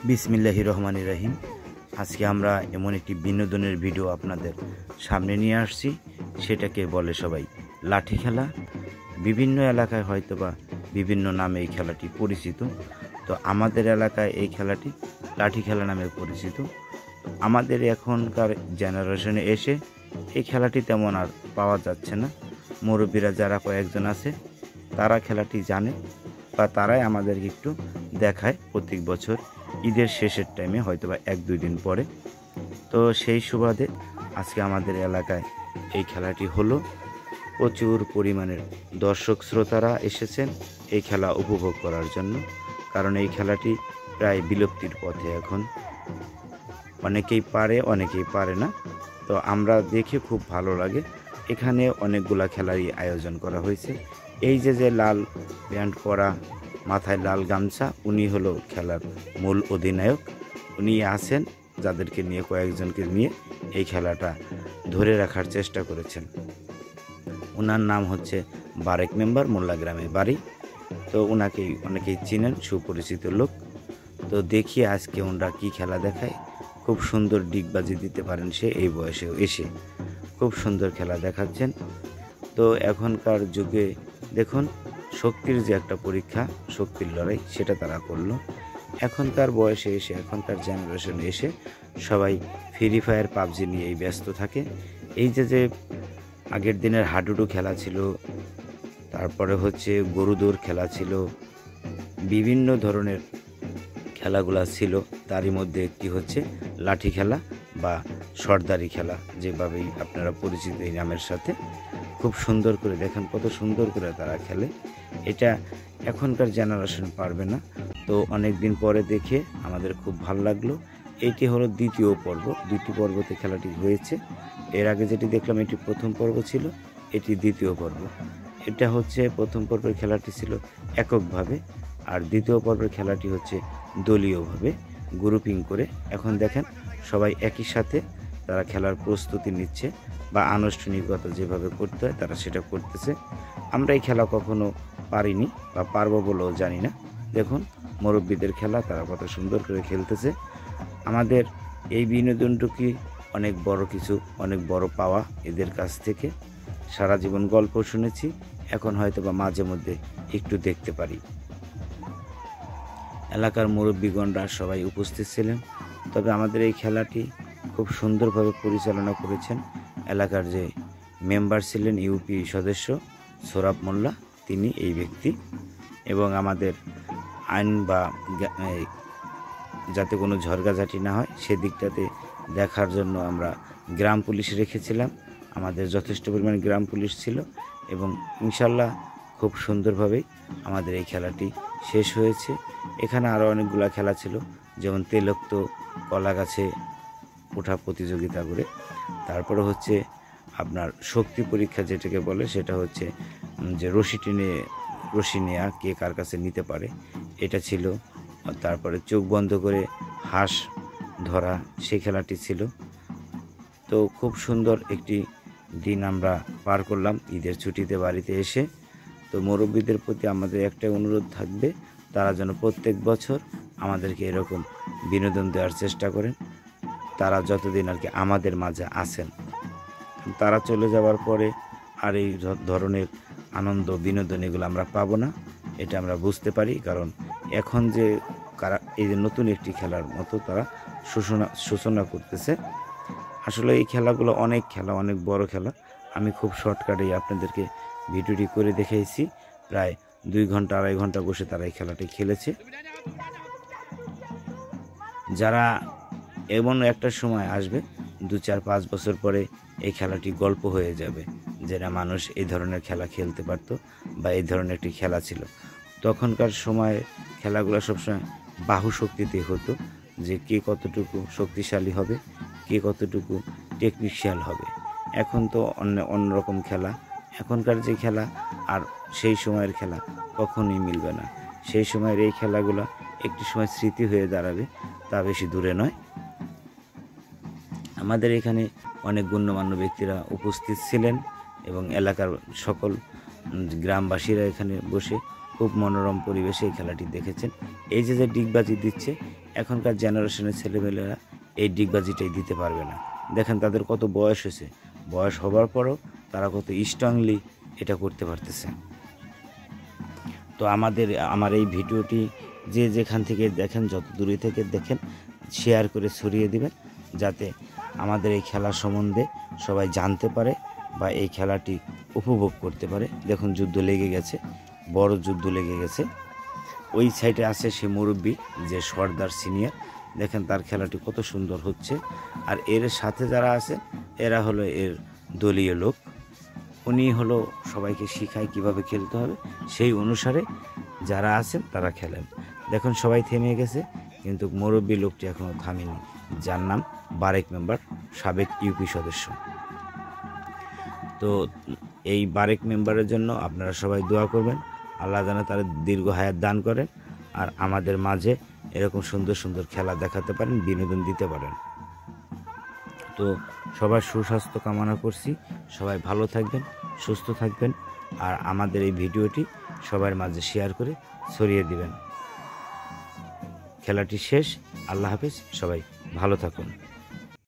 বিসমিল্লাহির রহমানির রহিম। আজকে আমরা এমন একটি বিনোদনের ভিডিও আপনাদের সামনে নিয়ে আসছি, সেটাকে বলে সবাই লাঠি খেলা। বিভিন্ন এলাকায় হয়তোবা বিভিন্ন নামে এই খেলাটি পরিচিত। তো আমাদের এলাকায় এই খেলাটি লাঠি খেলা নামে পরিচিত। আমাদের এখনকার জেনারেশনে এসে এই খেলাটি তেমন আর পাওয়া যাচ্ছে না। মুরব্বীরা যারা কয়েকজন আছে তারা খেলাটি জানে বা তারাই আমাদেরকে একটু দেখায় প্রত্যেক বছর ঈদের শেষের টাইমে, হয়তোবা 1-2 দিন পরে। তো সেই সুবাদে আজকে আমাদের এলাকায় এই খেলাটি হলো। প্রচুর পরিমাণের দর্শক শ্রোতারা এসেছেন এই খেলা উপভোগ করার জন্য, কারণ এই খেলাটি প্রায় বিলুপ্তির পথে এখন। অনেকেই পারে, অনেকেই পারে না। তো আমরা দেখে খুব ভালো লাগে। এখানে অনেকগুলা খেলারই আয়োজন করা হয়েছে। এই যে লাল প্যান্ট পরা, মাথায় লাল গামছা, উনি হলো খেলার মূল অধিনায়ক। উনি আছেন যাদেরকে নিয়ে, কয়েকজনকে নিয়ে এই খেলাটা ধরে রাখার চেষ্টা করেছেন। ওনার নাম হচ্ছে বারেক মেম্বার, মোল্লা গ্রামে বাড়ি। তো ওনাকেই অনেকেই চিনেন, সুপরিচিত লোক। তো দেখি আজকে ওনারা কী খেলা দেখায়। খুব সুন্দর ডিগবাজি দিতে পারেন সে এই বয়সেও এসে, খুব সুন্দর খেলা দেখাচ্ছেন। তো এখনকার যুগে দেখুন, শক্তির যে একটা পরীক্ষা, শক্তির লড়াই, সেটা তারা করলো। এখনকার বয়সে এসে, এখনকার জেনারেশনে এসে সবাই ফ্রি ফায়ার, পাবজি নিয়েই ব্যস্ত থাকে। এই যে আগের দিনের হাডুডু খেলা ছিল, তারপরে হচ্ছে গরু দৌড় খেলা ছিল, বিভিন্ন ধরনের খেলাগুলা ছিল। তারই মধ্যে একটি হচ্ছে লাঠি খেলা বা সর্দারি খেলা, যেভাবেই আপনারা পরিচিত এই নামের সাথে। খুব সুন্দর করে দেখেন, কত সুন্দর করে তারা খেলে। এটা এখনকার জেনারেশন পারবে না। তো অনেক দিন পরে দেখে আমাদের খুব ভালো লাগলো। এইটি হলো দ্বিতীয় পর্ব। দুটি পর্বতে খেলাটি হয়েছে। এর আগে যেটি দেখলাম এটি প্রথম পর্ব ছিল, এটি দ্বিতীয় পর্ব। এটা হচ্ছে প্রথম পর্বের খেলাটি ছিল এককভাবে, আর দ্বিতীয় পর্বের খেলাটি হচ্ছে দলীয়ভাবে, গ্রুপিং করে। এখন দেখেন সবাই একই সাথে তারা খেলার প্রস্তুতি নিচ্ছে, বা আনুষ্ঠানিকতা যেভাবে করতে হয় তারা সেটা করতেছে। আমরা এই খেলা কখনো পারিনি বা পারবো বলেও জানি না। দেখুন মুরব্বীদের খেলা, তারা কত সুন্দর করে খেলতেছে। আমাদের এই বিনোদনটুকু অনেক বড় কিছু, অনেক বড় পাওয়া এদের কাছ থেকে। সারা জীবন গল্প শুনেছি, এখন হয়তো বা মাঝে মধ্যে একটু দেখতে পারি। এলাকার মুরব্বীগণরা সবাই উপস্থিত ছিলেন। তবে আমাদের এই খেলাটি খুব সুন্দরভাবে পরিচালনা করেছেন এলাকার যে মেম্বার ছিলেন, ইউপি সদস্য সোরাব মোল্লা, তিনি এই ব্যক্তি। এবং আমাদের আইন বা যাতে কোনো ঝড়গাঝাটি না হয় সেদিকটাতে দেখার জন্য আমরা গ্রাম পুলিশ রেখেছিলাম। আমাদের যথেষ্ট পরিমাণ গ্রাম পুলিশ ছিল, এবং ইনশাল্লাহ খুব সুন্দরভাবেই আমাদের এই খেলাটি শেষ হয়েছে। এখানে আরও অনেকগুলো খেলা ছিল, যেমন তেলক্ত কলা গাছে ওঠা প্রতিযোগিতা করে। তারপরে হচ্ছে আপনার শক্তি পরীক্ষা যেটাকে বলে, সেটা হচ্ছে যে রশি নেয়া, কে কার কাছে নিতে পারে, এটা ছিল। তারপরে চোখ বন্ধ করে হাঁস ধরা, সেই খেলাটি ছিল। তো খুব সুন্দর একটি দিন আমরা পার করলাম ঈদের ছুটিতে বাড়িতে এসে। তো মুরব্বীদের প্রতি আমাদের একটাই অনুরোধ থাকবে, তারা যেন প্রত্যেক বছর আমাদেরকে এরকম বিনোদন দেওয়ার চেষ্টা করেন। তারা যতদিন আর কি আমাদের মাঝে আছেন, তারা চলে যাওয়ার পরে আর এই ধরনের আনন্দ বিনোদন এগুলো আমরা পাবো না, এটা আমরা বুঝতে পারি। কারণ এখন যে এই যে নতুন একটি খেলার মতো তারা সূচনা করতেছে। আসলে এই খেলাগুলো অনেক খেলা, অনেক বড় খেলা। আমি খুব শর্টকাটেই আপনাদেরকে ভিডিওটি করে দেখাইছি। প্রায় 2 ঘন্টা 2.5 ঘন্টা বসে তারা এই খেলাটি খেলেছে। যারা এমন একটা সময় আসবে 2-4-5 বছর পরে এই খেলাটি গল্প হয়ে যাবে, যেটা মানুষ এই ধরনের খেলা খেলতে পারত বা এই ধরনের একটি খেলা ছিল। তখনকার সময়ে খেলাগুলো সবসময় বাহু শক্তিতে হতো, যে কে কতটুকু শক্তিশালী হবে, কে কতটুকু টেকনিশিয়াল হবে। এখন তো অন্যরকম খেলা। এখনকার যে খেলা আর সেই সময়ের খেলা কখনোই মিলবে না। সেই সময়ের এই খেলাগুলো একটি সময় স্মৃতি হয়ে দাঁড়াবে, তা বেশি দূরে নয়। আমাদের এখানে অনেক গণ্যমান্য ব্যক্তিরা উপস্থিত ছিলেন, এবং এলাকার সকল গ্রামবাসীরা এখানে বসে খুব মনোরম পরিবেশে এই খেলাটি দেখেছেন। এই যে ডিগবাজি দিচ্ছে, এখনকার জেনারেশনের ছেলেমেয়েরা এই ডিগবাজিটাই দিতে পারবে না। দেখেন তাদের কত বয়স হয়েছে, বয়স হবার পরও তারা কত স্ট্রংলি এটা করতে পারতেছে। তো আমার এই ভিডিওটি যে যেখান থেকে দেখেন, যত দূরে থেকে দেখেন, শেয়ার করে ছড়িয়ে দিবেন, যাতে আমাদের এই খেলা সম্বন্ধে সবাই জানতে পারে বা এই খেলাটি উপভোগ করতে পারে। দেখুন যুদ্ধ লেগে গেছে, বড় যুদ্ধ লেগে গেছে। ওই সাইডে আছে সে মুরব্বী, যে সর্দার সিনিয়র, দেখেন তার খেলাটি কত সুন্দর হচ্ছে। আর এর সাথে যারা আছে এরা হলো এর দলীয় লোক, উনি হলো সবাইকে শিখায় কিভাবে খেলতে হবে, সেই অনুসারে যারা আছেন তারা খেলেন। দেখুন সবাই থেমে গেছে, কিন্তু মুরব্বী লোকটি এখনও থামেনি, যার নাম বারেক মেম্বার, সাবেক ইউপি সদস্য। তো এই বারেক মেম্বারের জন্য আপনারা সবাই দোয়া করবেন, আল্লাহ যেন তার দীর্ঘ হায়াত দান করেন, আর আমাদের মাঝে এরকম সুন্দর সুন্দর খেলা দেখাতে পারেন, বিনোদন দিতে পারেন। তো সবার সুস্বাস্থ্য কামনা করছি, সবাই ভালো থাকবেন, সুস্থ থাকবেন, আর আমাদের এই ভিডিওটি সবার মাঝে শেয়ার করে ছড়িয়ে দিবেন। খেলাটি শেষ, আল্লাহ হাফেজ, সবাই ভালো থাকুন।